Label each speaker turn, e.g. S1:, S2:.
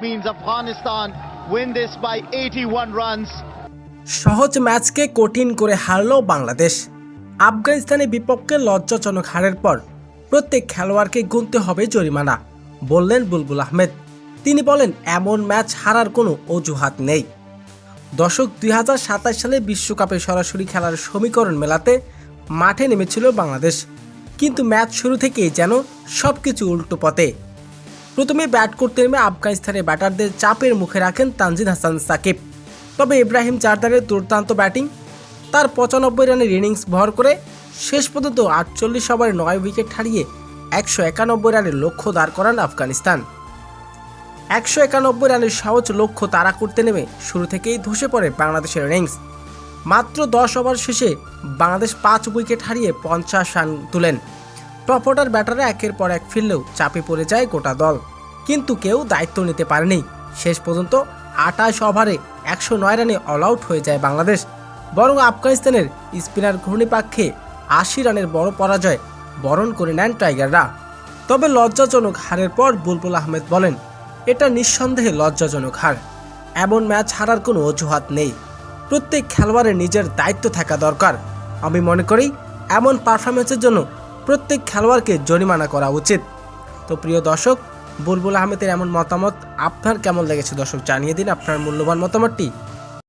S1: means Afghanistan win this by 81 runs.
S2: সহজ ম্যাচকে কঠিন করে হারল বাংলাদেশ। আফগানিস্তানের বিপক্ষে লজ্জাজনক হারের পর প্রত্যেক খেলোয়াড়কে গুনতে হবে জরিমানা, বললেন বুলবুল আহমেদ। তিনি বলেন, এমন ম্যাচ হারার কোনো অজুহাত নেই। দর্শক, 2027 সালে বিশ্বকাপে সরাসরি খেলার সমীকরণ মেলাতে মাঠে নেমেছিল বাংলাদেশ, কিন্তু ম্যাচ শুরু থেকেই যেন সবকিছু উল্টো পথে। প্রথমে ব্যাট করতে নেমে আফগানিস্তানের ব্যাটারদের চাপের মুখে রাখেন তানজিদ হাসান সাকিব। তবে ইব্রাহিম জারদারের দুর্দান্ত ব্যাটিং, তার 95 রানের ইনিংস ভর করে শেষ পর্যন্ত 48 ওভারে 9 উইকেট হারিয়ে 191 রানের লক্ষ্য দাঁড় করান আফগানিস্তান। 191 রানের সহজ লক্ষ্য তাড়া করতে নেমে শুরু থেকেই ধসে পড়ে বাংলাদেশের ইনিংস। মাত্র 10 ওভার শেষে বাংলাদেশ 5 উইকেট হারিয়ে 50 রান তুলেন। টপ অর্ডার ব্যাটাররা একের পর এক ফিরলেও চাপে পড়ে যায় গোটা দল, কিন্তু কেউ দায়িত্ব নিতে পারেনি। শেষ পর্যন্ত 28 ওভারে 109 রানে অল আউট হয়ে যায় বাংলাদেশ। বরং আফগানিস্তানের স্পিনার ঘূর্ণিপাক্ষে 80 রানের বড় পরাজয় বরণ করে নেন টাইগাররা। তবে লজ্জাজনক হারের পর বুলবুল আহমেদ বলেন, এটা নিঃসন্দেহে লজ্জাজনক হার। এমন ম্যাচ হারার কোনো অজুহাত নেই। প্রত্যেক খেলোয়াড়ের নিজের দায়িত্ব থাকা দরকার। আমি মনে করি এমন পারফরমেন্সের জন্য প্রত্যেক খেলোয়াড়কে জরিমানা করা উচিত। তো প্রিয় দর্শক, বুলবুল আহমেদের এমন মতামত আপনার কেমন লেগেছে দর্শক জানিয়ে দিন আপনার মূল্যবান মতামতটি